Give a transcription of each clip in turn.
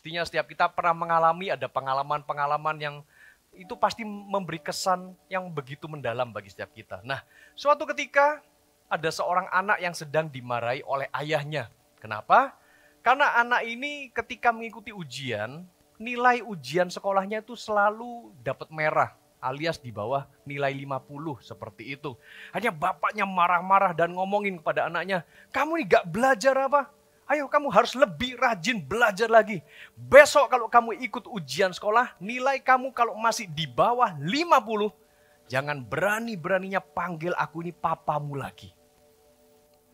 Pastinya setiap kita pernah mengalami, ada pengalaman-pengalaman yang itu pasti memberi kesan yang begitu mendalam bagi setiap kita. Nah, suatu ketika ada seorang anak yang sedang dimarahi oleh ayahnya. Kenapa? Karena anak ini ketika mengikuti ujian, nilai ujian sekolahnya itu selalu dapat merah, alias di bawah nilai 50 seperti itu. Hanya bapaknya marah-marah dan ngomongin kepada anaknya, kamu ini gak belajar apa? Ayo kamu harus lebih rajin belajar lagi. Besok kalau kamu ikut ujian sekolah, nilai kamu kalau masih di bawah 50, jangan berani-beraninya panggil aku ini papamu lagi.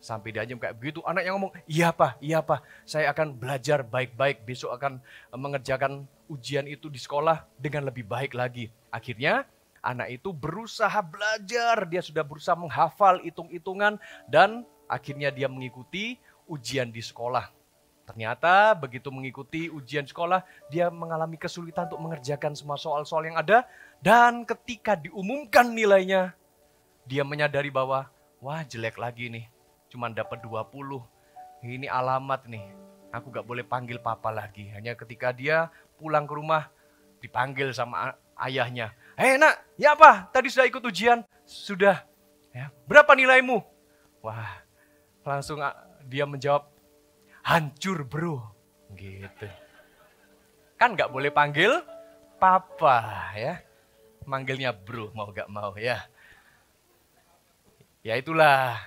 Sampai diajem kayak begitu, anaknya ngomong, iya pak, saya akan belajar baik-baik, besok akan mengerjakan ujian itu di sekolah dengan lebih baik lagi. Akhirnya anak itu berusaha belajar, dia sudah berusaha menghafal hitung-hitungan dan akhirnya dia mengikuti ujian di sekolah. Ternyata begitu mengikuti ujian sekolah, dia mengalami kesulitan untuk mengerjakan semua soal-soal yang ada. Dan ketika diumumkan nilainya, dia menyadari bahwa, wah jelek lagi nih, cuma dapat 20. Ini alamat nih, aku gak boleh panggil papa lagi. Hanya ketika dia pulang ke rumah, dipanggil sama ayahnya. Hei nak, ya apa? Tadi sudah ikut ujian? Sudah. Ya, berapa nilaimu? Wah, langsung dia menjawab, hancur bro, gitu. Kan nggak boleh panggil papa ya, manggilnya bro mau nggak mau ya. Ya itulah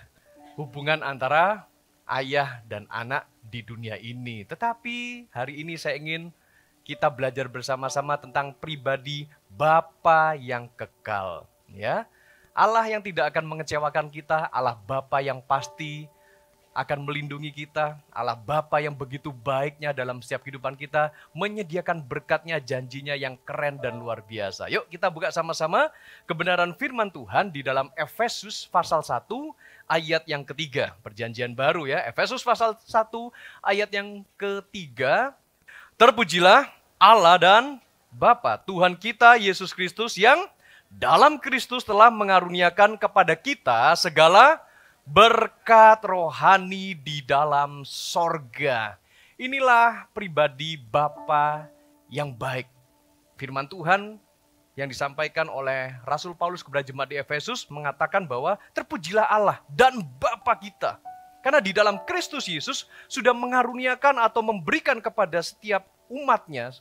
hubungan antara ayah dan anak di dunia ini. Tetapi hari ini saya ingin kita belajar bersama-sama tentang pribadi Bapa yang kekal. Ya, Allah yang tidak akan mengecewakan kita, Allah Bapa yang pasti akan melindungi kita, Allah Bapa yang begitu baiknya dalam setiap kehidupan kita, menyediakan berkatnya, janjinya yang keren dan luar biasa. Yuk kita buka sama-sama kebenaran firman Tuhan di dalam Efesus pasal 1 ayat yang ketiga. Perjanjian baru ya, Efesus pasal 1 ayat yang ketiga. Terpujilah Allah dan Bapa Tuhan kita Yesus Kristus yang dalam Kristus telah mengaruniakan kepada kita segala berkat rohani di dalam sorga. Inilah pribadi Bapa yang baik. Firman Tuhan yang disampaikan oleh Rasul Paulus kepada jemaat di Efesus mengatakan bahwa terpujilah Allah dan Bapa kita. Karena di dalam Kristus Yesus sudah mengaruniakan atau memberikan kepada setiap umatnya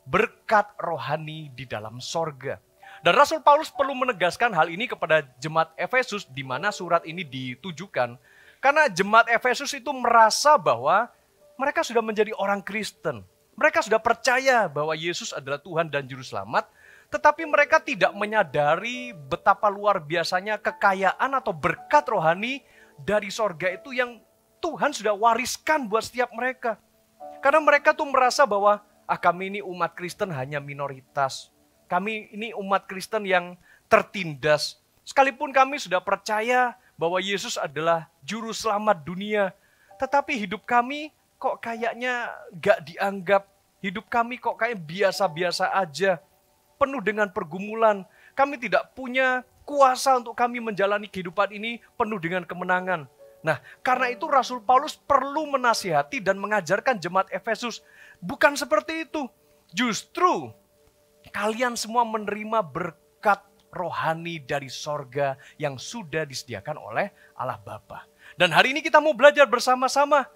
berkat rohani di dalam sorga. Dan Rasul Paulus perlu menegaskan hal ini kepada jemaat Efesus di mana surat ini ditujukan. Karena jemaat Efesus itu merasa bahwa mereka sudah menjadi orang Kristen. Mereka sudah percaya bahwa Yesus adalah Tuhan dan Juru Selamat. Tetapi mereka tidak menyadari betapa luar biasanya kekayaan atau berkat rohani dari sorga itu yang Tuhan sudah wariskan buat setiap mereka. Karena mereka tuh merasa bahwa kami ini umat Kristen hanya minoritas. Kami ini umat Kristen yang tertindas. Sekalipun kami sudah percaya bahwa Yesus adalah juru selamat dunia. Tetapi hidup kami kok kayaknya gak dianggap. Hidup kami kok kayak biasa-biasa aja. Penuh dengan pergumulan. Kami tidak punya kuasa untuk kami menjalani kehidupan ini penuh dengan kemenangan. Nah, karena itu Rasul Paulus perlu menasihati dan mengajarkan jemaat Efesus. Bukan seperti itu. Justru kalian semua menerima berkat rohani dari sorga yang sudah disediakan oleh Allah Bapa. Dan hari ini kita mau belajar bersama-sama.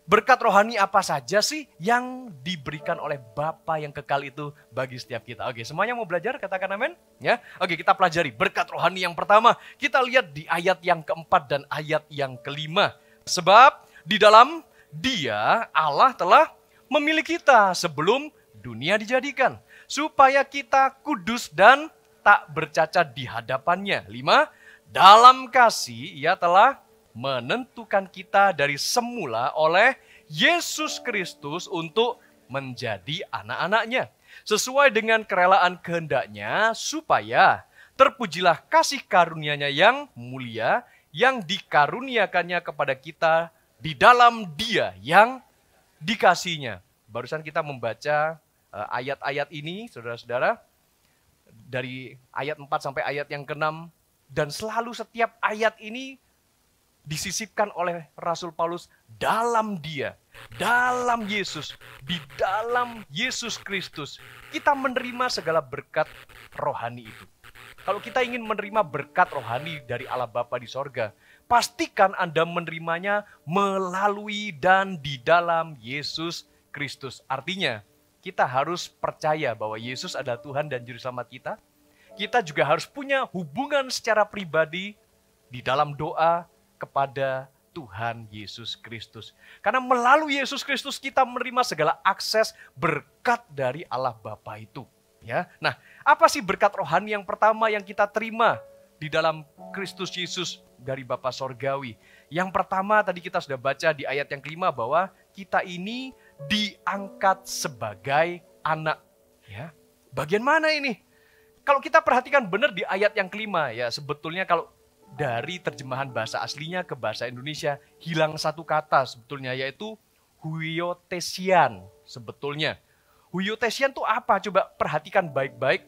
Berkat rohani apa saja sih yang diberikan oleh Bapa yang kekal itu bagi setiap kita. Oke, semuanya mau belajar? Katakan amin. Ya. Oke, kita pelajari berkat rohani yang pertama. Kita lihat di ayat yang keempat dan ayat yang kelima. Sebab di dalam Dia Allah telah memilih kita sebelum dunia dijadikan, supaya kita kudus dan tak bercacat di hadapannya. 5. Dalam kasih Ia telah menentukan kita dari semula oleh Yesus Kristus untuk menjadi anak-anaknya, sesuai dengan kerelaan kehendak-Nya, supaya terpujilah kasih karunia-Nya yang mulia, yang dikaruniakannya kepada kita di dalam Dia yang dikasihinya. Barusan kita membaca ayat-ayat ini, saudara-saudara, dari ayat 4 sampai ayat yang ke-6, dan selalu setiap ayat ini disisipkan oleh Rasul Paulus dalam Dia. Dalam Yesus, di dalam Yesus Kristus, kita menerima segala berkat rohani itu. Kalau kita ingin menerima berkat rohani dari Allah Bapa di sorga, pastikan Anda menerimanya melalui dan di dalam Yesus Kristus. Artinya, kita harus percaya bahwa Yesus adalah Tuhan dan Juru Selamat kita. Kita juga harus punya hubungan secara pribadi di dalam doa kepada Tuhan Yesus Kristus. Karena melalui Yesus Kristus kita menerima segala akses berkat dari Allah Bapa itu. Ya, nah, apa sih berkat rohani yang pertama yang kita terima di dalam Kristus Yesus dari Bapa Sorgawi? Yang pertama tadi kita sudah baca di ayat yang kelima bahwa kita ini diangkat sebagai anak. Ya, bagian mana ini? Kalau kita perhatikan benar di ayat yang kelima, ya sebetulnya kalau dari terjemahan bahasa aslinya ke bahasa Indonesia hilang satu kata sebetulnya, yaitu huiotesian sebetulnya. Huiotesian itu apa? Coba perhatikan baik-baik.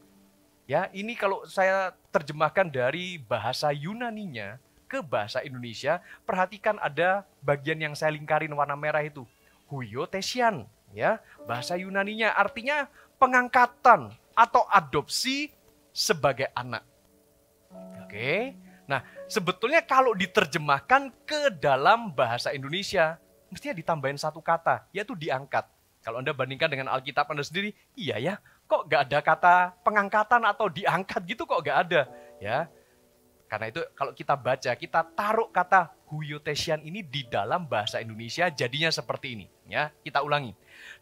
Ya, ini kalau saya terjemahkan dari bahasa Yunaninya ke bahasa Indonesia, perhatikan ada bagian yang saya lingkarin warna merah itu. Huiotesian, ya. Bahasa Yunaninya artinya pengangkatan atau adopsi sebagai anak. Oke. Nah, sebetulnya kalau diterjemahkan ke dalam bahasa Indonesia, mestinya ditambahin satu kata, yaitu diangkat. Kalau Anda bandingkan dengan Alkitab Anda sendiri, iya ya, kok gak ada kata pengangkatan atau diangkat gitu, kok gak ada. Ya, karena itu kalau kita baca, kita taruh kata huiotesian ini di dalam bahasa Indonesia, jadinya seperti ini. Ya, kita ulangi.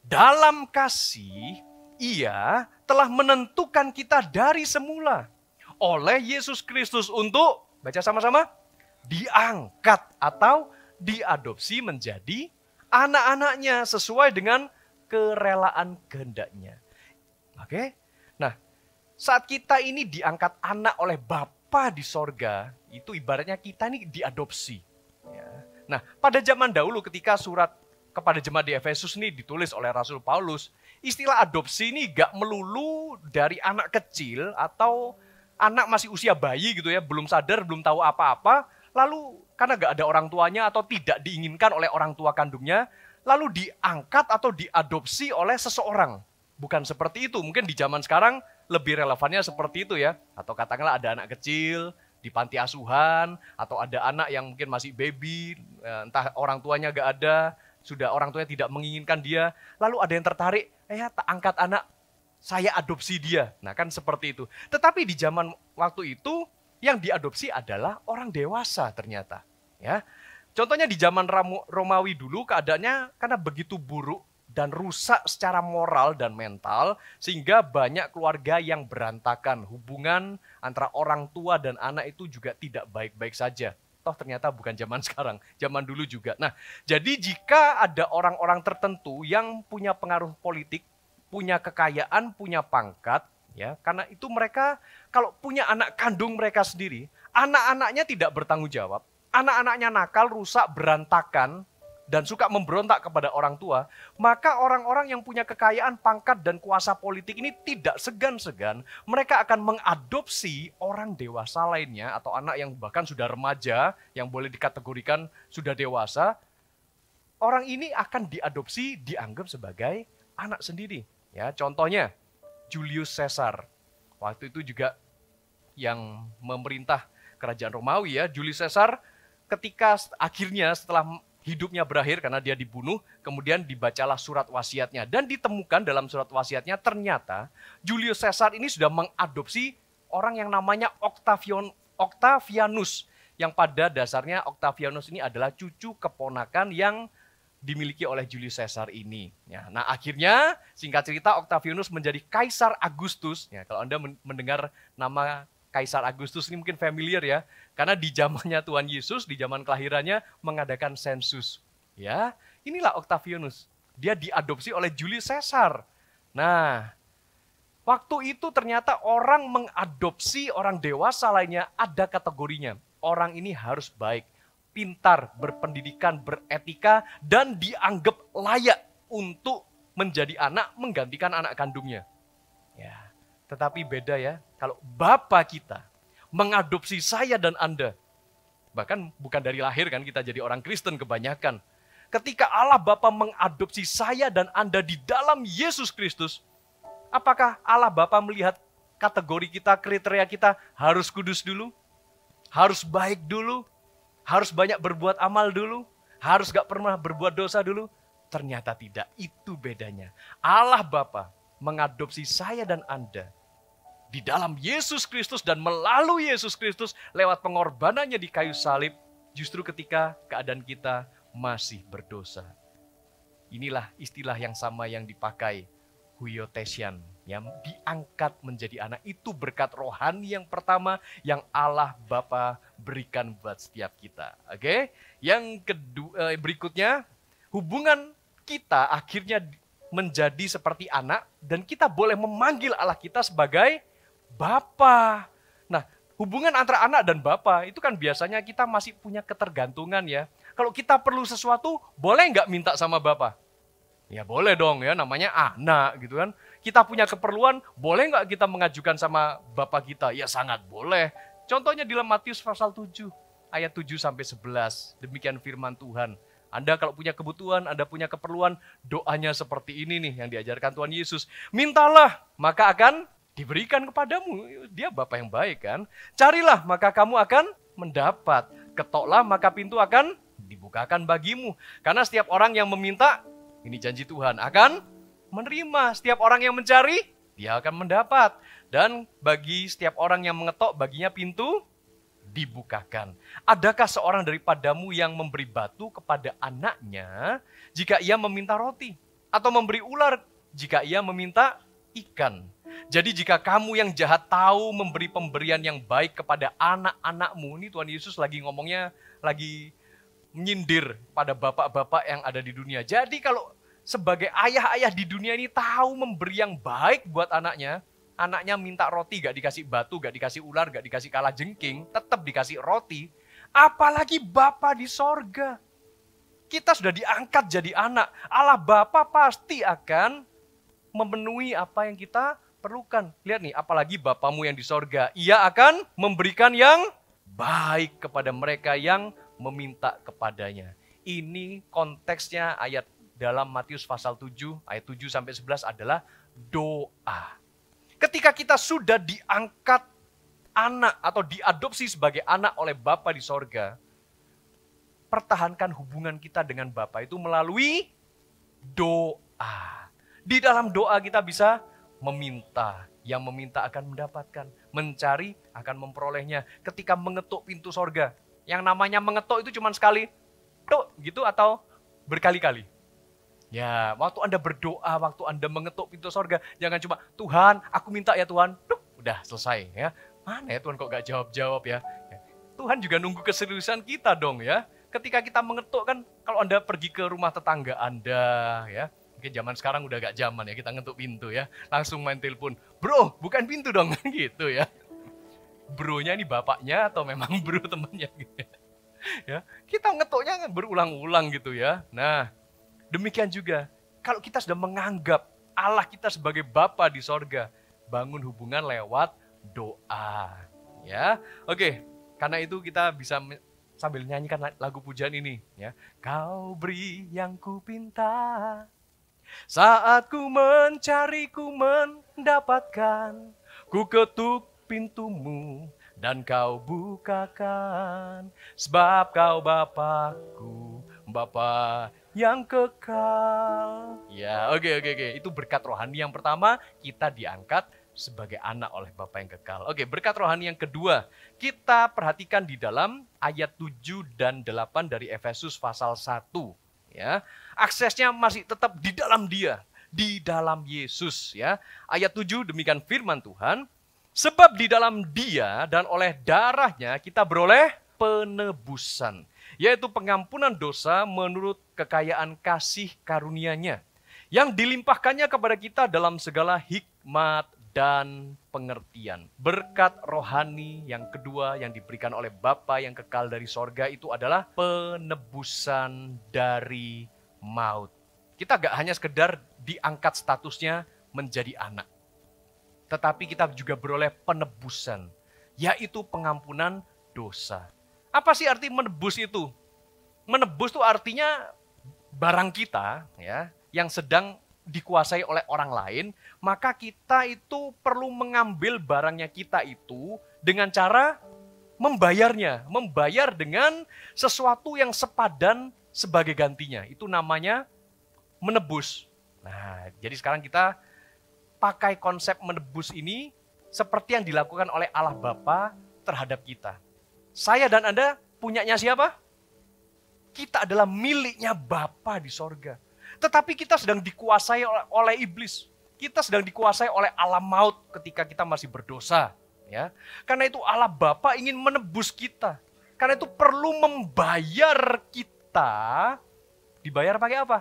Dalam kasih, Ia telah menentukan kita dari semula oleh Yesus Kristus untuk, baca sama-sama, diangkat atau diadopsi menjadi anak-anaknya sesuai dengan kerelaan kehendaknya. Oke? Nah, saat kita ini diangkat anak oleh Bapa di sorga, itu ibaratnya kita ini diadopsi. Ya. Nah, pada zaman dahulu ketika surat kepada jemaat di Efesus ini ditulis oleh Rasul Paulus, istilah adopsi ini gak melulu dari anak kecil atau anak masih usia bayi gitu ya, belum sadar, belum tahu apa-apa, lalu karena gak ada orang tuanya atau tidak diinginkan oleh orang tua kandungnya, lalu diangkat atau diadopsi oleh seseorang. Bukan seperti itu, mungkin di zaman sekarang lebih relevannya seperti itu ya. Atau katakanlah ada anak kecil di panti asuhan, atau ada anak yang mungkin masih baby, entah orang tuanya gak ada, sudah orang tuanya tidak menginginkan dia, lalu ada yang tertarik, tak angkat anak, saya adopsi dia. Nah kan seperti itu. Tetapi di zaman waktu itu yang diadopsi adalah orang dewasa ternyata. Ya, contohnya di zaman Romawi dulu keadaannya karena begitu buruk dan rusak secara moral dan mental sehingga banyak keluarga yang berantakan. Hubungan antara orang tua dan anak itu juga tidak baik-baik saja. Toh ternyata bukan zaman sekarang, zaman dulu juga. Nah, jadi jika ada orang-orang tertentu yang punya pengaruh politik, punya kekayaan, punya pangkat, ya, karena itu mereka kalau punya anak kandung mereka sendiri, anak-anaknya tidak bertanggung jawab, anak-anaknya nakal, rusak, berantakan, dan suka memberontak kepada orang tua, maka orang-orang yang punya kekayaan, pangkat, dan kuasa politik ini tidak segan-segan, mereka akan mengadopsi orang dewasa lainnya, atau anak yang bahkan sudah remaja, yang boleh dikategorikan sudah dewasa, orang ini akan diadopsi, dianggap sebagai anak sendiri. Ya, contohnya Julius Caesar. Waktu itu juga yang memerintah kerajaan Romawi ya. Julius Caesar ketika akhirnya setelah hidupnya berakhir karena dia dibunuh, kemudian dibacalah surat wasiatnya dan ditemukan dalam surat wasiatnya ternyata Julius Caesar ini sudah mengadopsi orang yang namanya Octavianus, yang pada dasarnya Octavianus ini adalah cucu keponakan yang dimiliki oleh Julius Caesar ini. Ya, nah akhirnya singkat cerita Octavianus menjadi Kaisar Agustus. Ya, kalau Anda mendengar nama Kaisar Agustus ini mungkin familiar ya, karena di zamannya Tuhan Yesus, di zaman kelahirannya mengadakan sensus. Ya, inilah Octavianus. Dia diadopsi oleh Julius Caesar. Nah, waktu itu ternyata orang mengadopsi orang dewasa lainnya ada kategorinya. Orang ini harus baik, pintar, berpendidikan, beretika, dan dianggap layak untuk menjadi anak, menggantikan anak kandungnya. Ya, tetapi beda ya, kalau Bapa kita mengadopsi saya dan Anda, bahkan bukan dari lahir kan kita jadi orang Kristen kebanyakan, ketika Allah Bapa mengadopsi saya dan Anda di dalam Yesus Kristus, apakah Allah Bapa melihat kategori kita, kriteria kita harus kudus dulu? Harus baik dulu? Harus banyak berbuat amal dulu? Harus gak pernah berbuat dosa dulu? Ternyata tidak, itu bedanya. Allah Bapa mengadopsi saya dan Anda di dalam Yesus Kristus dan melalui Yesus Kristus lewat pengorbanannya di kayu salib, justru ketika keadaan kita masih berdosa. Inilah istilah yang sama yang dipakai huiotesian, yang diangkat menjadi anak. Itu berkat rohani yang pertama yang Allah Bapa berikan buat setiap kita. Oke? Yang kedua, berikutnya, hubungan kita akhirnya menjadi seperti anak dan kita boleh memanggil Allah kita sebagai Bapa. Nah, hubungan antara anak dan Bapa itu kan biasanya kita masih punya ketergantungan ya. Kalau kita perlu sesuatu, boleh nggak minta sama Bapa? Ya boleh dong ya, namanya anak gitu kan. Kita punya keperluan, boleh nggak kita mengajukan sama Bapa kita? Ya sangat boleh. Contohnya di dalam Matius pasal 7, ayat 7 sampai 11. Demikian firman Tuhan. Anda kalau punya kebutuhan, Anda punya keperluan, doanya seperti ini nih yang diajarkan Tuhan Yesus. Mintalah, maka akan diberikan kepadamu. Dia Bapa yang baik kan. Carilah, maka kamu akan mendapat. Ketoklah, maka pintu akan dibukakan bagimu. Karena setiap orang yang meminta, ini janji Tuhan, akan menerima. Setiap orang yang mencari, dia akan mendapat. Dan bagi setiap orang yang mengetok, baginya pintu dibukakan. Adakah seorang daripadamu yang memberi batu kepada anaknya jika ia meminta roti? Atau memberi ular jika ia meminta ikan? Jadi jika kamu yang jahat tahu memberi pemberian yang baik kepada anak-anakmu, ini Tuhan Yesus lagi ngomongnya, lagi menyindir pada bapak-bapak yang ada di dunia. Jadi kalau sebagai ayah-ayah di dunia ini tahu memberi yang baik buat anaknya, anaknya minta roti gak dikasih batu, gak dikasih ular, gak dikasih kalajengking, tetap dikasih roti, apalagi Bapa di sorga. Kita sudah diangkat jadi anak, Allah Bapa pasti akan memenuhi apa yang kita perlukan. Lihat nih, apalagi Bapamu yang di sorga, ia akan memberikan yang baik kepada mereka yang meminta kepadanya. Ini konteksnya ayat dalam Matius pasal 7, ayat 7 sampai 11 adalah doa. Ketika kita sudah diangkat anak atau diadopsi sebagai anak oleh Bapa di sorga, pertahankan hubungan kita dengan Bapa itu melalui doa. Di dalam doa kita bisa meminta, yang meminta akan mendapatkan, mencari akan memperolehnya. Ketika mengetuk pintu sorga, yang namanya mengetuk itu cuma sekali, tuk gitu atau berkali-kali. Ya, waktu Anda berdoa, waktu Anda mengetuk pintu sorga, jangan cuma, Tuhan, aku minta ya Tuhan, tuk, udah selesai ya. Mana ya Tuhan kok gak jawab-jawab ya. Tuhan juga nunggu keseriusan kita dong ya. Ketika kita mengetuk kan, kalau Anda pergi ke rumah tetangga Anda ya, mungkin zaman sekarang udah gak zaman ya, kita ngetuk pintu ya, langsung main telepon, bro bukan pintu dong gitu ya. Bronya ini bapaknya atau memang bro temannya gitu ya. Kita ngetuknya berulang-ulang gitu ya. Nah, demikian juga kalau kita sudah menganggap Allah kita sebagai Bapa di sorga, bangun hubungan lewat doa ya. Oke, karena itu kita bisa sambil nyanyikan lagu pujian ini ya. Kau beri yang ku pinta, saat ku mencari ku mendapatkan, ku ketuk pintumu dan kau bukakan, sebab kau Bapakku, Bapa yang kekal. Ya, oke. Itu berkat rohani yang pertama, kita diangkat sebagai anak oleh Bapa yang kekal. Oke, berkat rohani yang kedua, kita perhatikan di dalam ayat 7 dan 8 dari Efesus pasal 1. Ya, aksesnya masih tetap di dalam Dia, di dalam Yesus ya. Ayat 7 demikian firman Tuhan, sebab di dalam Dia dan oleh darahnya kita beroleh penebusan, yaitu pengampunan dosa menurut kekayaan kasih karunia-Nya yang dilimpahkannya kepada kita dalam segala hikmat dan pengertian. Berkat rohani yang kedua yang diberikan oleh Bapa yang kekal dari sorga itu adalah penebusan dari maut. Kita gak hanya sekedar diangkat statusnya menjadi anak, tetapi kita juga beroleh penebusan, yaitu pengampunan dosa. Apa sih arti menebus itu? Menebus itu artinya barang kita ya yang sedang dikuasai oleh orang lain, maka kita itu perlu mengambil barangnya kita itu dengan cara membayarnya, membayar dengan sesuatu yang sepadan sebagai gantinya. Itu namanya menebus. Nah, jadi sekarang kita pakai konsep menebus ini seperti yang dilakukan oleh Allah Bapa terhadap kita. Saya dan Anda punyanya siapa? Kita adalah miliknya Bapa di sorga. Tetapi kita sedang dikuasai oleh iblis. Kita sedang dikuasai oleh alam maut ketika kita masih berdosa. Ya. Karena itu Allah Bapa ingin menebus kita. Karena itu perlu membayar kita. Dibayar pakai apa?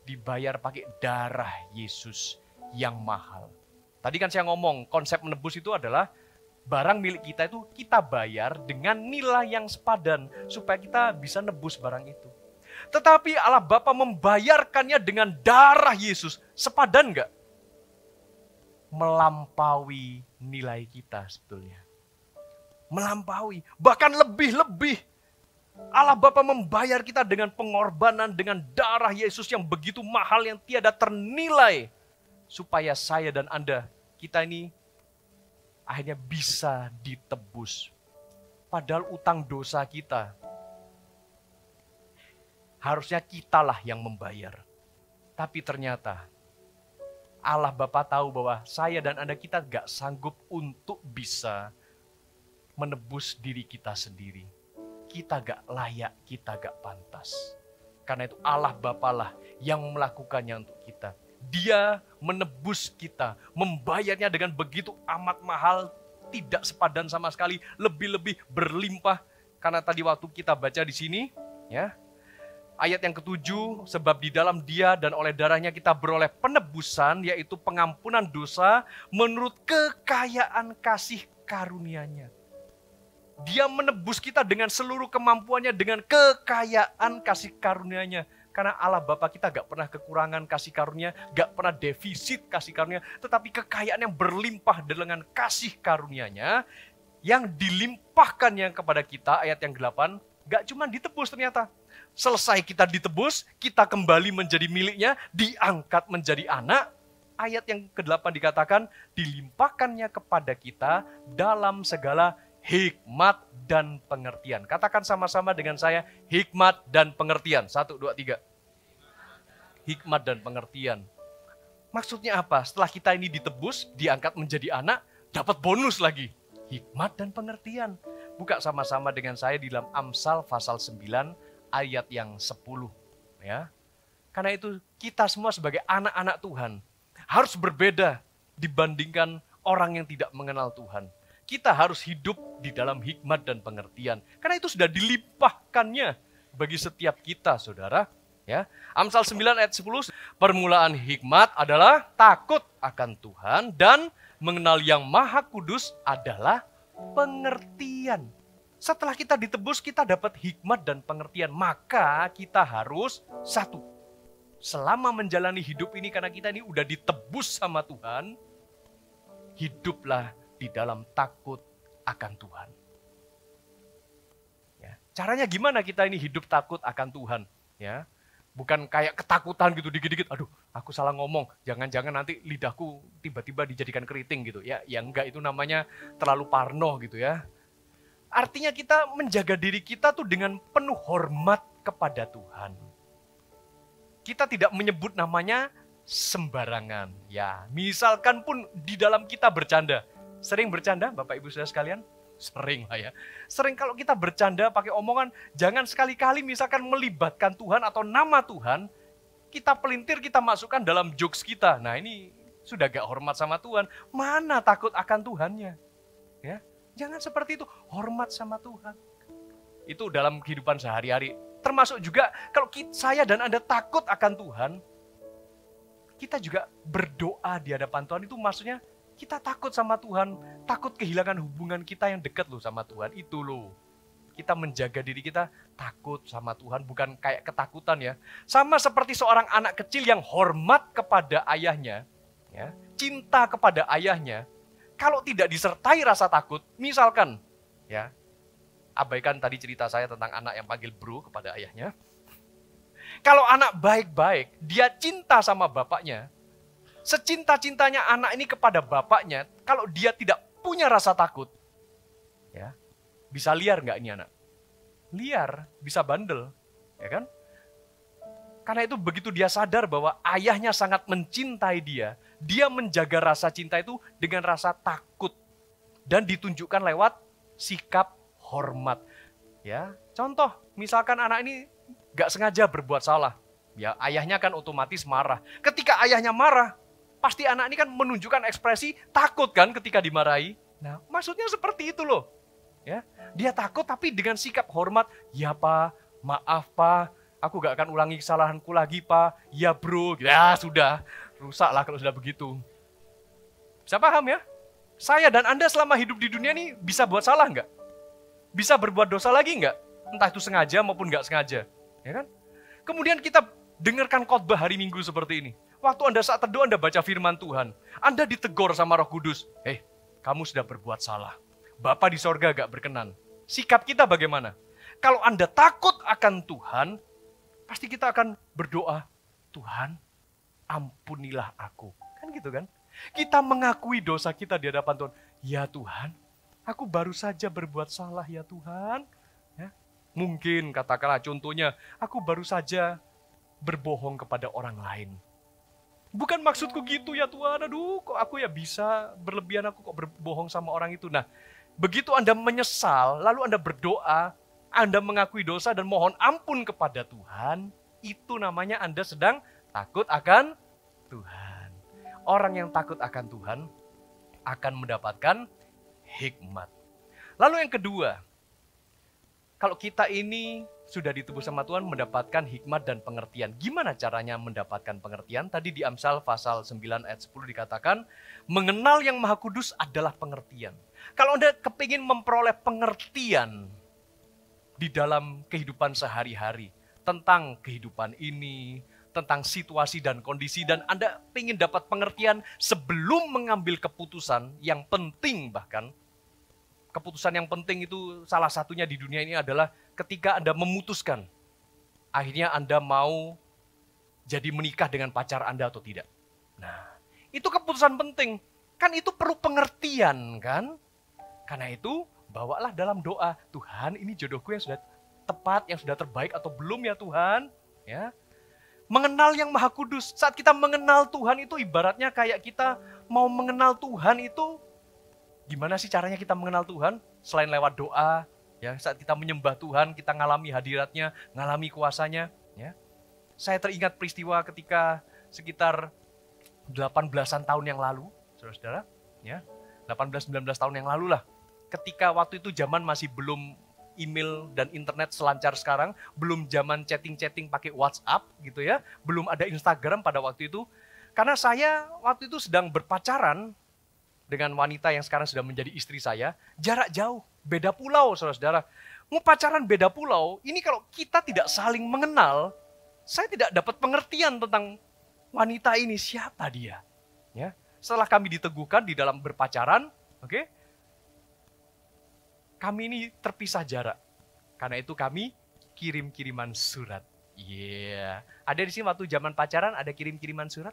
Dibayar pakai darah Yesus yang mahal. Tadi kan saya ngomong konsep menebus itu adalah barang milik kita itu kita bayar dengan nilai yang sepadan supaya kita bisa nebus barang itu. Tetapi Allah Bapa membayarkannya dengan darah Yesus. Sepadan enggak? Melampaui nilai kita sebetulnya. Melampaui, bahkan lebih-lebih. Allah Bapa membayar kita dengan pengorbanan, dengan darah Yesus yang begitu mahal, yang tiada ternilai. Supaya saya dan Anda, kita ini akhirnya bisa ditebus. Padahal utang dosa kita, harusnya kitalah yang membayar. Tapi ternyata Allah Bapa tahu bahwa saya dan Anda kita gak sanggup untuk bisa menebus diri kita sendiri. Kita gak layak, kita gak pantas. Karena itu Allah Bapa lah yang melakukannya untuk kita. Dia menebus kita, membayarnya dengan begitu amat mahal, tidak sepadan sama sekali, lebih-lebih berlimpah. Karena tadi waktu kita baca di sini, ya, ayat yang ke-7, sebab di dalam Dia dan oleh darahnya kita beroleh penebusan, yaitu pengampunan dosa menurut kekayaan kasih karunia-Nya. Dia menebus kita dengan seluruh kemampuannya, dengan kekayaan kasih karunia-Nya. Karena Allah Bapa kita gak pernah kekurangan kasih karunia, gak pernah defisit kasih karunia, tetapi kekayaan yang berlimpah dengan kasih karunia-Nya, yang dilimpahkannya kepada kita, ayat yang 8, gak cuma ditebus ternyata. Selesai kita ditebus, kita kembali menjadi miliknya, diangkat menjadi anak. Ayat yang ke-8 dikatakan, dilimpahkannya kepada kita dalam segala hikmat dan pengertian. Katakan sama-sama dengan saya, hikmat dan pengertian. 1, 2, 3. Hikmat dan pengertian. Maksudnya apa? Setelah kita ini ditebus, diangkat menjadi anak, dapat bonus lagi. Hikmat dan pengertian. Buka sama-sama dengan saya di dalam Amsal pasal 9 ayat yang 10. Ya. Karena itu kita semua sebagai anak-anak Tuhan harus berbeda dibandingkan orang yang tidak mengenal Tuhan. Kita harus hidup di dalam hikmat dan pengertian. Karena itu sudah dilimpahkannya bagi setiap kita, saudara. Ya, Amsal 9 ayat 10, permulaan hikmat adalah takut akan Tuhan dan mengenal yang maha kudus adalah pengertian. Setelah kita ditebus, kita dapat hikmat dan pengertian. Maka kita harus satu, selama menjalani hidup ini karena kita ini udah ditebus sama Tuhan, hiduplah di dalam takut akan Tuhan. Ya, caranya gimana kita ini hidup takut akan Tuhan? Ya, bukan kayak ketakutan gitu dikit-dikit. Aduh, aku salah ngomong. Jangan-jangan nanti lidahku tiba-tiba dijadikan keriting gitu. Ya, yang enggak, itu namanya terlalu parno gitu ya. Artinya kita menjaga diri kita tuh dengan penuh hormat kepada Tuhan. Kita tidak menyebut namanya sembarangan. Ya, misalkan pun di dalam kita bercanda. Sering bercanda, Bapak Ibu Saudara sekalian? Sering lah ya. Sering kalau kita bercanda pakai omongan, jangan sekali-kali misalkan melibatkan Tuhan atau nama Tuhan, kita pelintir, kita masukkan dalam jokes kita. Nah ini sudah gak hormat sama Tuhan. Mana takut akan Tuhannya? Ya, jangan seperti itu, hormat sama Tuhan. Itu dalam kehidupan sehari-hari. Termasuk juga kalau saya dan Anda takut akan Tuhan, kita juga berdoa di hadapan Tuhan, itu maksudnya kita takut sama Tuhan, takut kehilangan hubungan kita yang dekat loh sama Tuhan. Itu loh, kita menjaga diri kita takut sama Tuhan, bukan kayak ketakutan ya. Sama seperti seorang anak kecil yang hormat kepada ayahnya, ya, cinta kepada ayahnya, kalau tidak disertai rasa takut, misalkan, ya, abaikan tadi cerita saya tentang anak yang panggil bro kepada ayahnya. Kalau anak baik-baik, dia cinta sama bapaknya, secinta-cintanya anak ini kepada bapaknya, kalau dia tidak punya rasa takut, ya, bisa liar nggak ini anak? Liar, bisa bandel, ya kan? Karena itu begitu dia sadar bahwa ayahnya sangat mencintai dia menjaga rasa cinta itu dengan rasa takut dan ditunjukkan lewat sikap hormat. Ya, contoh, misalkan anak ini nggak sengaja berbuat salah, ya ayahnya kan otomatis marah. Ketika ayahnya marah, pasti anak ini kan menunjukkan ekspresi takut kan ketika dimarahi. Nah, maksudnya seperti itu loh. Ya, dia takut tapi dengan sikap hormat, ya Pak, maaf Pak, aku gak akan ulangi kesalahanku lagi Pak, ya bro, ya sudah, rusak lah kalau sudah begitu. Bisa paham ya? Saya dan Anda selama hidup di dunia ini bisa buat salah nggak? Bisa berbuat dosa lagi nggak? Entah itu sengaja maupun nggak sengaja, ya kan? Kemudian kita dengarkan khotbah hari Minggu seperti ini. Waktu Anda saat teduh Anda baca firman Tuhan, Anda ditegur sama Roh Kudus, kamu sudah berbuat salah. Bapa di sorga gak berkenan. Sikap kita bagaimana? Kalau Anda takut akan Tuhan, pasti kita akan berdoa, Tuhan, ampunilah aku. Kan gitu kan? Kita mengakui dosa kita di hadapan Tuhan. Ya Tuhan, aku baru saja berbuat salah ya Tuhan. Ya. Mungkin katakanlah contohnya, aku baru saja berbohong kepada orang lain. Bukan maksudku gitu ya Tuhan, aduh kok aku ya bisa berlebihan, aku kok berbohong sama orang itu. Nah, begitu Anda menyesal, lalu Anda berdoa, Anda mengakui dosa dan mohon ampun kepada Tuhan, itu namanya Anda sedang takut akan Tuhan. Orang yang takut akan Tuhan akan mendapatkan hikmat. Lalu yang kedua, kalau kita ini sudah ditebus sama Tuhan mendapatkan hikmat dan pengertian. Gimana caranya mendapatkan pengertian? Tadi di Amsal pasal 9 ayat 10 dikatakan, mengenal yang Maha Kudus adalah pengertian. Kalau Anda kepingin memperoleh pengertian di dalam kehidupan sehari-hari, tentang kehidupan ini, tentang situasi dan kondisi, dan Anda ingin dapat pengertian sebelum mengambil keputusan yang penting bahkan, keputusan yang penting itu salah satunya di dunia ini adalah ketika Anda memutuskan, akhirnya Anda mau jadi menikah dengan pacar Anda atau tidak. Nah, itu keputusan penting. Kan itu perlu pengertian kan? Karena itu, bawalah dalam doa, Tuhan ini jodohku yang sudah tepat, yang sudah terbaik atau belum ya Tuhan? Ya. Mengenal yang Maha Kudus. Saat kita mengenal Tuhan itu ibaratnya kayak kita mau mengenal Tuhan itu, gimana sih caranya kita mengenal Tuhan? Selain lewat doa, ya, saat kita menyembah Tuhan, kita ngalami hadiratnya, ngalami kuasanya. Ya. Saya teringat peristiwa ketika sekitar 18-an tahun yang lalu, saudara-saudara, ya, 18-19 tahun yang lalu lah. Ketika waktu itu zaman masih belum email dan internet selancar sekarang, belum zaman chatting-chatting pakai WhatsApp gitu ya, belum ada Instagram pada waktu itu. Karena saya waktu itu sedang berpacaran dengan wanita yang sekarang sudah menjadi istri saya, jarak jauh, beda pulau saudara-saudara. Mau pacaran beda pulau, ini kalau kita tidak saling mengenal, saya tidak dapat pengertian tentang wanita ini, siapa dia. Ya, setelah kami diteguhkan di dalam berpacaran, kami ini terpisah jarak. Karena itu kami kirim-kiriman surat. Ada di sini waktu zaman pacaran ada kirim-kiriman surat?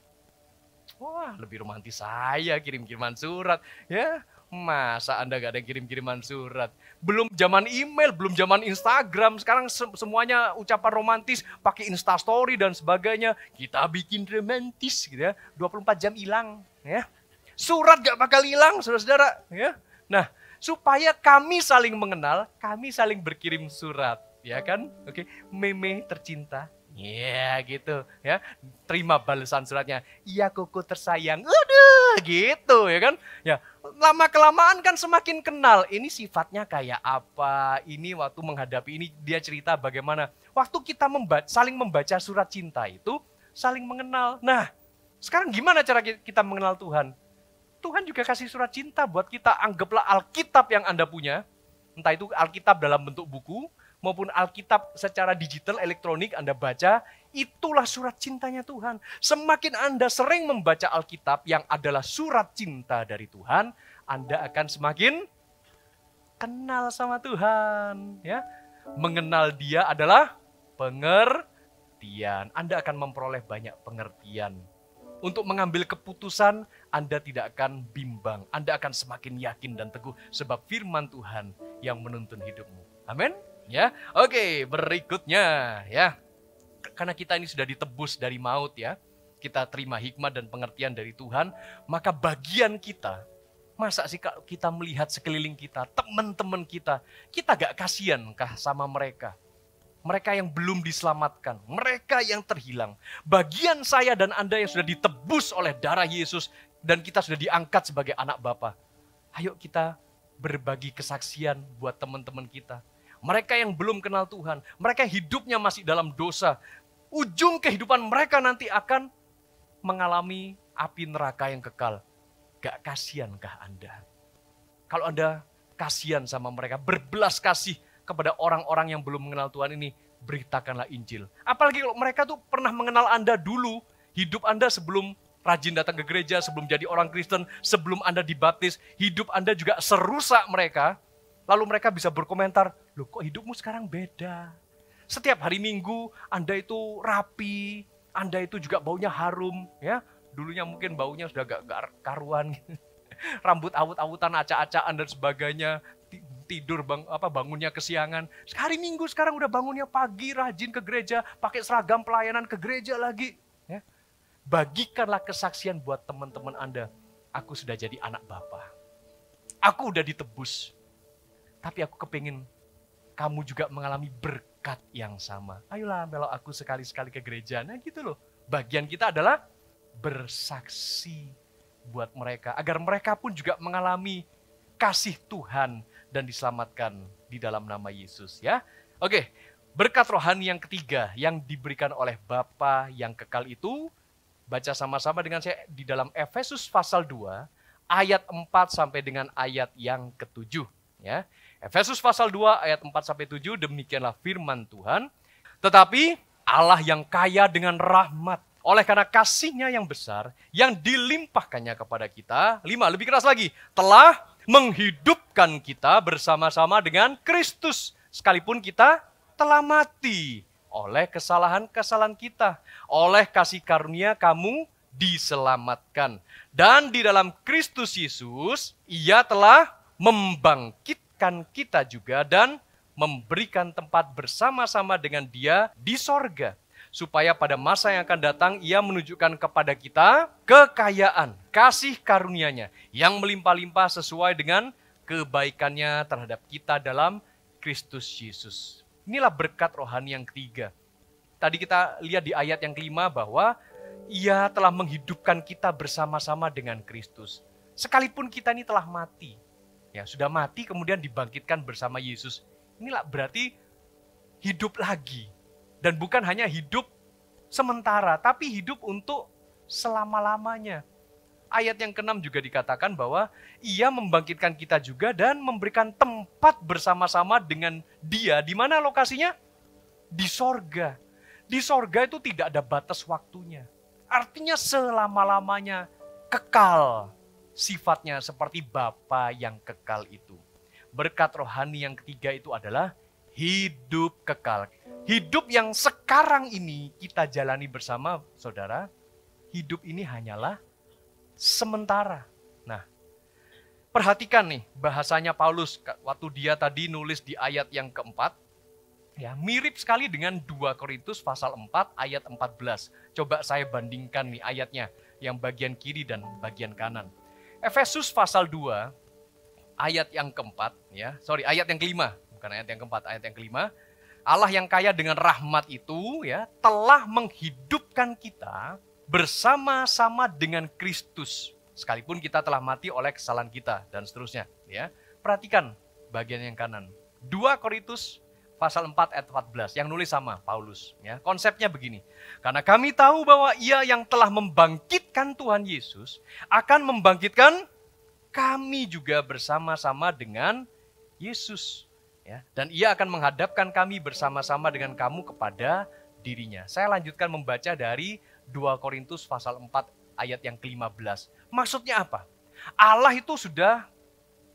Wah, lebih romantis saya kirim-kiriman surat. Ya, masa Anda gak ada kirim-kiriman surat? Belum zaman email, belum zaman Instagram. Sekarang semuanya ucapan romantis, pakai Instastory dan sebagainya. Kita bikin romantis gitu ya. 24 jam hilang. Ya. Surat gak bakal hilang, saudara-saudara. Ya. Nah, supaya kami saling mengenal, kami saling berkirim surat. Ya kan? Meme tercinta. Gitu ya. Terima balasan suratnya. Iya koko tersayang. Udah gitu ya kan. Ya, lama kelamaan kan semakin kenal. Ini sifatnya kayak apa? Ini waktu menghadapi ini dia cerita bagaimana. Waktu kita saling membaca surat cinta itu saling mengenal. Nah, sekarang gimana cara kita mengenal Tuhan? Tuhan juga kasih surat cinta buat kita. Anggaplah Alkitab yang Anda punya. Entah itu Alkitab dalam bentuk buku maupun Alkitab secara digital, elektronik Anda baca, itulah surat cintanya Tuhan. Semakin Anda sering membaca Alkitab yang adalah surat cinta dari Tuhan, Anda akan semakin kenal sama Tuhan. Ya. Mengenal Dia adalah pengertian. pengertian. Anda akan memperoleh banyak pengertian. Untuk mengambil keputusan, Anda tidak akan bimbang. Anda akan semakin yakin dan teguh sebab firman Tuhan yang menuntun hidupmu. Amin. Ya. Oke, berikutnya ya. Karena kita ini sudah ditebus dari maut ya. Kita terima hikmat dan pengertian dari Tuhan, maka bagian kita, masa sih kita melihat sekeliling kita, teman-teman kita gak kasihan kah sama mereka? Mereka yang belum diselamatkan, mereka yang terhilang. Bagian saya dan Anda yang sudah ditebus oleh darah Yesus dan kita sudah diangkat sebagai anak Bapa. Ayo kita berbagi kesaksian buat teman-teman kita. Mereka yang belum kenal Tuhan, mereka hidupnya masih dalam dosa. Ujung kehidupan mereka nanti akan mengalami api neraka yang kekal. Gak kasihankah Anda? Kalau Anda kasihan sama mereka, berbelas kasih kepada orang-orang yang belum mengenal Tuhan ini, beritakanlah Injil. Apalagi kalau mereka tuh pernah mengenal Anda dulu, hidup Anda sebelum rajin datang ke gereja, sebelum jadi orang Kristen, sebelum Anda dibaptis, hidup Anda juga serusak mereka. Lalu mereka bisa berkomentar, loh kok hidupmu sekarang beda? Setiap hari Minggu Anda itu rapi, Anda itu juga baunya harum, ya. Dulunya mungkin baunya sudah gak karuan, rambut awut-awutan, acak-acakan dan sebagainya. Tidur bangunnya kesiangan. Hari Minggu sekarang udah bangunnya pagi, rajin ke gereja, pakai seragam pelayanan ke gereja lagi. Ya. Bagikanlah kesaksian buat teman-teman Anda. Aku sudah jadi anak Bapa. Aku udah ditebus. Tapi aku kepingin kamu juga mengalami berkat yang sama. Ayolah melok aku sekali-sekali ke gereja. Nah gitu loh. Bagian kita adalah bersaksi buat mereka. Agar mereka pun juga mengalami kasih Tuhan dan diselamatkan di dalam nama Yesus ya. Oke, berkat rohani yang ketiga yang diberikan oleh Bapa yang kekal itu, baca sama-sama dengan saya di dalam Efesus pasal 2 ayat 4 sampai dengan ayat yang ke-7 ya. Efesus pasal 2 ayat 4 sampai 7, demikianlah firman Tuhan. Tetapi Allah yang kaya dengan rahmat, oleh karena kasih-Nya yang besar yang dilimpahkannya kepada kita, 5 lebih keras lagi, telah menghidupkan kita bersama-sama dengan Kristus. Sekalipun kita telah mati oleh kesalahan-kesalahan kita. Oleh kasih karunia kamu diselamatkan. Dan di dalam Kristus Yesus, Ia telah membangkitkan kita juga dan memberikan tempat bersama-sama dengan Dia di sorga. Supaya pada masa yang akan datang Ia menunjukkan kepada kita kekayaan, kasih karunia-Nya yang melimpah-limpah sesuai dengan kebaikan-Nya terhadap kita dalam Kristus Yesus. Inilah berkat rohani yang ketiga. Tadi kita lihat di ayat yang kelima bahwa Ia telah menghidupkan kita bersama-sama dengan Kristus. Sekalipun kita ini telah mati, ya sudah mati kemudian dibangkitkan bersama Yesus. Inilah berarti hidup lagi. Dan bukan hanya hidup sementara, tapi hidup untuk selama-lamanya. Ayat yang ke-6 juga dikatakan bahwa Ia membangkitkan kita juga dan memberikan tempat bersama-sama dengan Dia. Di mana lokasinya? Di sorga. Di sorga itu tidak ada batas waktunya. Artinya selama-lamanya kekal sifatnya seperti Bapa yang kekal itu. Berkat rohani yang ketiga itu adalah hidup kekal. Hidup yang sekarang ini kita jalani bersama, saudara, hidup ini hanyalah sementara. Nah, perhatikan nih bahasanya Paulus waktu dia tadi nulis di ayat yang keempat. Ya, mirip sekali dengan 2 Korintus pasal 4 ayat 14. Coba saya bandingkan nih ayatnya, yang bagian kiri dan bagian kanan. Efesus pasal 2 ayat yang keempat, ayat yang kelima, bukan ayat yang keempat, ayat yang kelima. Allah yang kaya dengan rahmat itu ya telah menghidupkan kita bersama-sama dengan Kristus. Sekalipun kita telah mati oleh kesalahan kita dan seterusnya. Ya, perhatikan bagian yang kanan. 2 Korintus pasal 4 ayat 14 yang nulis sama Paulus. Ya, konsepnya begini. Karena kami tahu bahwa Ia yang telah membangkitkan Tuhan Yesus akan membangkitkan kami juga bersama-sama dengan Yesus. Ya, dan Ia akan menghadapkan kami bersama-sama dengan kamu kepada dirinya. Saya lanjutkan membaca dari 2 Korintus pasal 4 ayat yang ke-15. Maksudnya apa? Allah itu sudah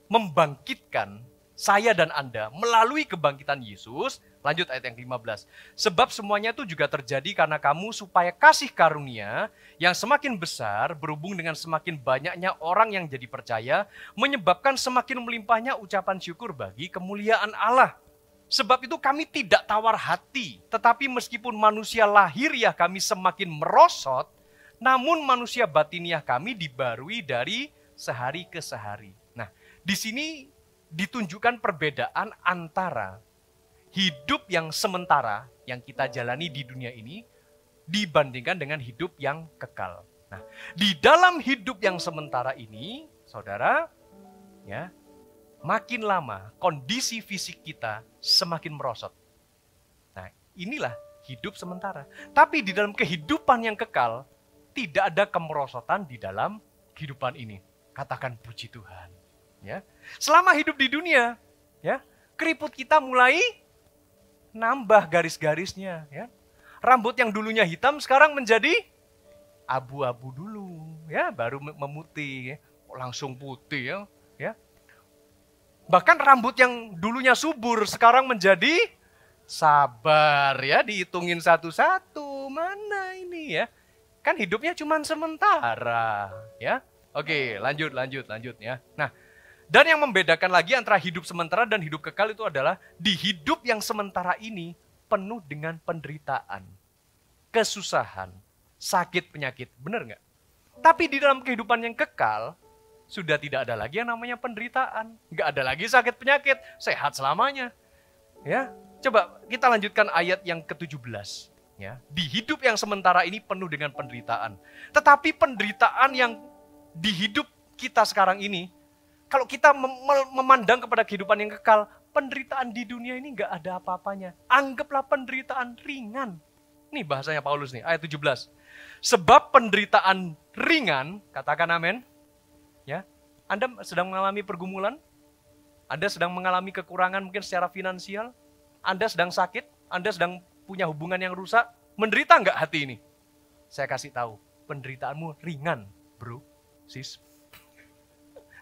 membangkitkan saya dan Anda melalui kebangkitan Yesus Lanjut ayat yang ke-15. Sebab semuanya itu juga terjadi karena kamu supaya kasih karunia yang semakin besar berhubung dengan semakin banyaknya orang yang jadi percaya menyebabkan semakin melimpahnya ucapan syukur bagi kemuliaan Allah. Sebab itu kami tidak tawar hati, tetapi meskipun manusia lahiriah kami semakin merosot, namun manusia batiniah kami dibarui dari sehari ke sehari. Nah, di sini ditunjukkan perbedaan antara hidup yang sementara yang kita jalani di dunia ini dibandingkan dengan hidup yang kekal. Nah, di dalam hidup yang sementara ini, saudara, ya, makin lama kondisi fisik kita semakin merosot. Nah, inilah hidup sementara. Tapi di dalam kehidupan yang kekal, tidak ada kemerosotan di dalam kehidupan ini. Katakan puji Tuhan. Ya, selama hidup di dunia, ya, keriput kita mulai nambah garis-garisnya, ya. Rambut yang dulunya hitam sekarang menjadi abu-abu dulu, ya, baru memutih, ya. Langsung putih, ya. Ya. Bahkan rambut yang dulunya subur sekarang menjadi sabar, ya, dihitungin satu-satu. Mana ini, ya? Kan hidupnya cuma sementara, ya. Oke, lanjut ya. Nah, dan yang membedakan lagi antara hidup sementara dan hidup kekal itu adalah di hidup yang sementara ini penuh dengan penderitaan, kesusahan, sakit, penyakit. Benar nggak? Tapi di dalam kehidupan yang kekal, sudah tidak ada lagi yang namanya penderitaan. Nggak ada lagi sakit, penyakit, sehat selamanya. Ya, coba kita lanjutkan ayat yang ke-17. Ya, di hidup yang sementara ini penuh dengan penderitaan. Tetapi penderitaan yang di hidup kita sekarang ini, kalau kita memandang kepada kehidupan yang kekal, penderitaan di dunia ini nggak ada apa-apanya. Anggaplah penderitaan ringan. Nih bahasanya Paulus nih, ayat 17. Sebab penderitaan ringan, katakan amin. Ya, Anda sedang mengalami pergumulan, Anda sedang mengalami kekurangan mungkin secara finansial, Anda sedang sakit, Anda sedang punya hubungan yang rusak, menderita nggak hati ini? Saya kasih tahu, penderitaanmu ringan, bro, sis.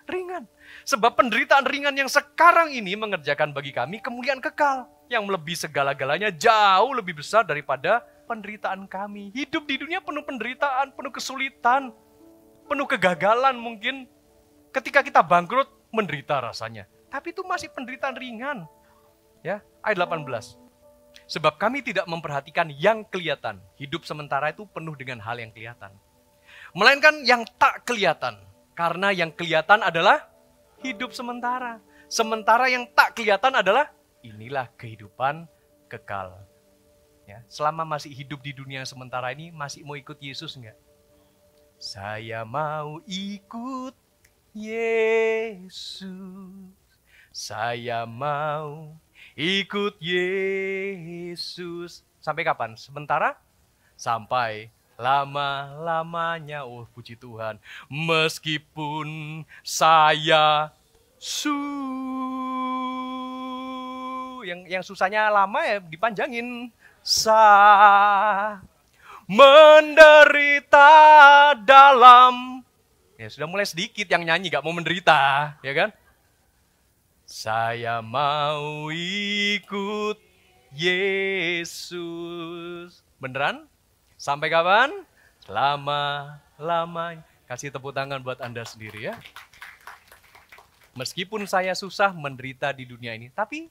Ringan. Sebab penderitaan ringan yang sekarang ini mengerjakan bagi kami kemuliaan kekal yang melebihi segala-galanya, jauh lebih besar daripada penderitaan kami. Hidup di dunia penuh penderitaan, penuh kesulitan, penuh kegagalan mungkin. Ketika kita bangkrut, menderita rasanya. Tapi itu masih penderitaan ringan. Ya, ayat 18. Sebab kami tidak memperhatikan yang kelihatan. Hidup sementara itu penuh dengan hal yang kelihatan. Melainkan yang tak kelihatan. Karena yang kelihatan adalah hidup sementara. Sementara yang tak kelihatan adalah inilah kehidupan kekal. Ya, selama masih hidup di dunia sementara ini, masih mau ikut Yesus enggak? Saya mau ikut Yesus. Saya mau ikut Yesus. Sampai kapan? Sementara? Sampai lama-lamanya. Oh, puji Tuhan. Meskipun saya yang susahnya lama ya dipanjangin. Menderita dalam. Ya sudah mulai sedikit yang nyanyi gak mau menderita, ya kan? Saya mau ikut Yesus. Beneran? Sampai kapan? Lama-lamanya. Kasih tepuk tangan buat Anda sendiri ya. Meskipun saya susah menderita di dunia ini, tapi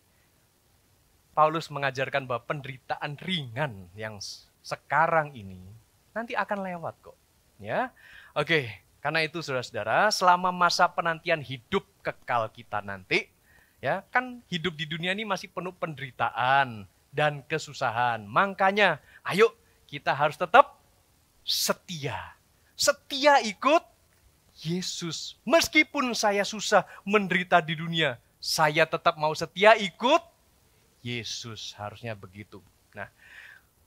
Paulus mengajarkan bahwa penderitaan ringan yang sekarang ini nanti akan lewat kok. Ya, oke. Karena itu saudara-saudara, selama masa penantian hidup kekal kita nanti, ya kan hidup di dunia ini masih penuh penderitaan dan kesusahan. Makanya, ayo kita harus tetap setia. Setia ikut Yesus. Meskipun saya susah menderita di dunia, saya tetap mau setia ikut Yesus. Harusnya begitu. Nah,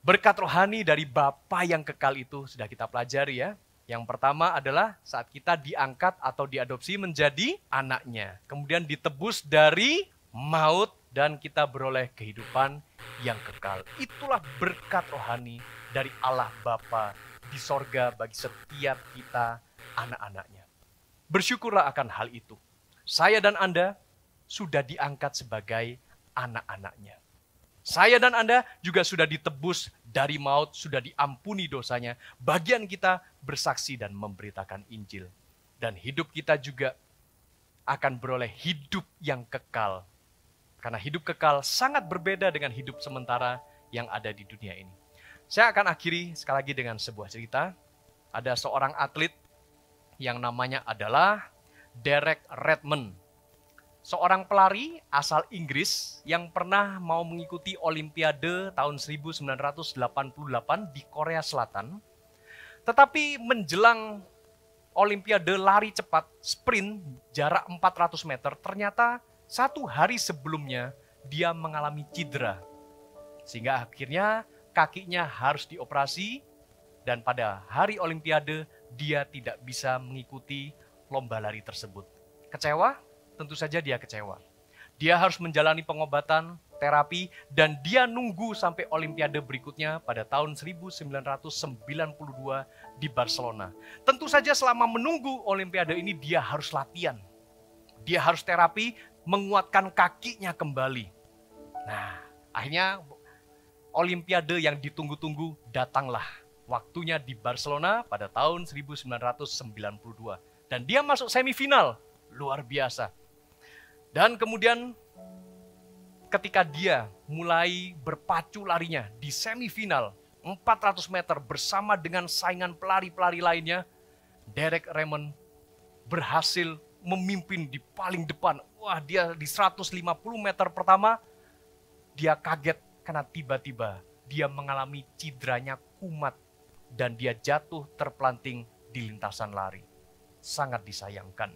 berkat rohani dari Bapa yang kekal itu sudah kita pelajari ya. Yang pertama adalah saat kita diangkat atau diadopsi menjadi anaknya. Kemudian ditebus dari maut dan kita beroleh kehidupan yang kekal. Itulah berkat rohani dari Allah Bapa di sorga bagi setiap kita anak-anaknya. Bersyukurlah akan hal itu. Saya dan Anda sudah diangkat sebagai anak-anaknya. Saya dan Anda juga sudah ditebus dari maut, sudah diampuni dosanya. Bagian kita bersaksi dan memberitakan Injil. Dan hidup kita juga akan beroleh hidup yang kekal. Karena hidup kekal sangat berbeda dengan hidup sementara yang ada di dunia ini. Saya akan akhiri sekali lagi dengan sebuah cerita. Ada seorang atlet yang namanya adalah Derek Redmond. Seorang pelari asal Inggris yang pernah mau mengikuti Olimpiade tahun 1988 di Korea Selatan. Tetapi menjelang Olimpiade lari cepat, sprint jarak 400 meter, ternyata satu hari sebelumnya dia mengalami cedera. Sehingga akhirnya kakinya harus dioperasi dan pada hari Olimpiade dia tidak bisa mengikuti lomba lari tersebut. Kecewa? Tentu saja dia kecewa. Dia harus menjalani pengobatan, terapi, dan dia nunggu sampai Olimpiade berikutnya pada tahun 1992 di Barcelona. Tentu saja selama menunggu Olimpiade ini dia harus latihan. Dia harus terapi, menguatkan kakinya kembali. Nah, akhirnya Olimpiade yang ditunggu-tunggu datanglah. Waktunya di Barcelona pada tahun 1992. Dan dia masuk semifinal. Luar biasa. Dan kemudian ketika dia mulai berpacu larinya di semifinal 400 meter bersama dengan saingan pelari-pelari lainnya, Derek Redmond berhasil memimpin di paling depan. Wah, dia di 150 meter pertama, dia kaget karena tiba-tiba dia mengalami cederanya kumat dan dia jatuh terpelanting di lintasan lari. Sangat disayangkan.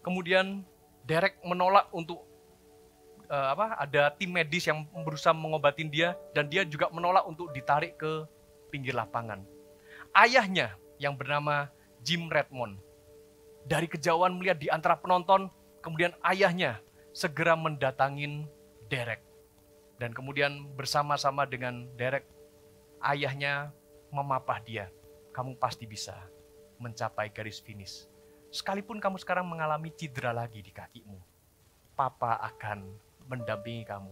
Kemudian Derek menolak untuk ada tim medis yang berusaha mengobatin dia dan dia juga menolak untuk ditarik ke pinggir lapangan. Ayahnya yang bernama Jim Redmond dari kejauhan melihat di antara penonton, kemudian ayahnya segera mendatangin Derek dan kemudian bersama-sama dengan Derek ayahnya memapah dia. Kamu pasti bisa mencapai garis finish. Sekalipun kamu sekarang mengalami cedera lagi di kakimu, Papa akan mendampingi kamu.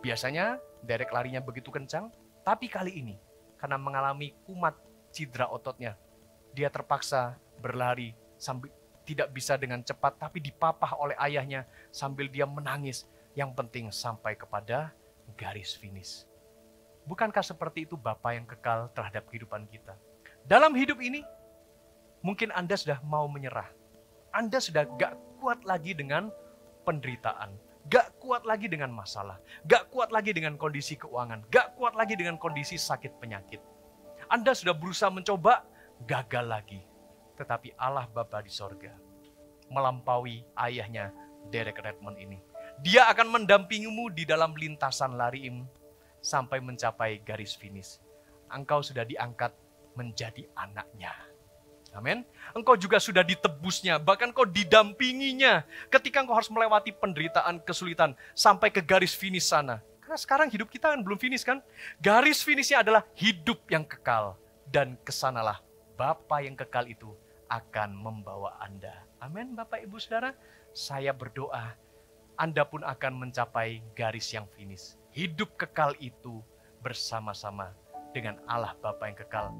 Biasanya Derek larinya begitu kencang, tapi kali ini karena mengalami kumat cedera ototnya, dia terpaksa berlari sambil tidak bisa dengan cepat, tapi dipapah oleh ayahnya sambil dia menangis. Yang penting sampai kepada garis finish. Bukankah seperti itu Bapa yang kekal terhadap kehidupan kita? Dalam hidup ini, mungkin Anda sudah mau menyerah. Anda sudah gak kuat lagi dengan penderitaan. Gak kuat lagi dengan masalah. Gak kuat lagi dengan kondisi keuangan. Gak kuat lagi dengan kondisi sakit penyakit. Anda sudah berusaha mencoba, gagal lagi. Tetapi Allah Bapa di sorga melampaui ayahnya Derek Redmond ini. Dia akan mendampingimu di dalam lintasan larimu sampai mencapai garis finish. Engkau sudah diangkat menjadi anaknya. Amin. Engkau juga sudah ditebusnya, bahkan kau didampinginya ketika engkau harus melewati penderitaan, kesulitan, sampai ke garis finish sana. Karena sekarang hidup kita kan belum finish kan? Garis finishnya adalah hidup yang kekal. Dan kesanalah Bapa yang kekal itu akan membawa Anda. Amin Bapak Ibu Saudara. Saya berdoa, Anda pun akan mencapai garis yang finish. Hidup kekal itu bersama-sama dengan Allah Bapa yang kekal.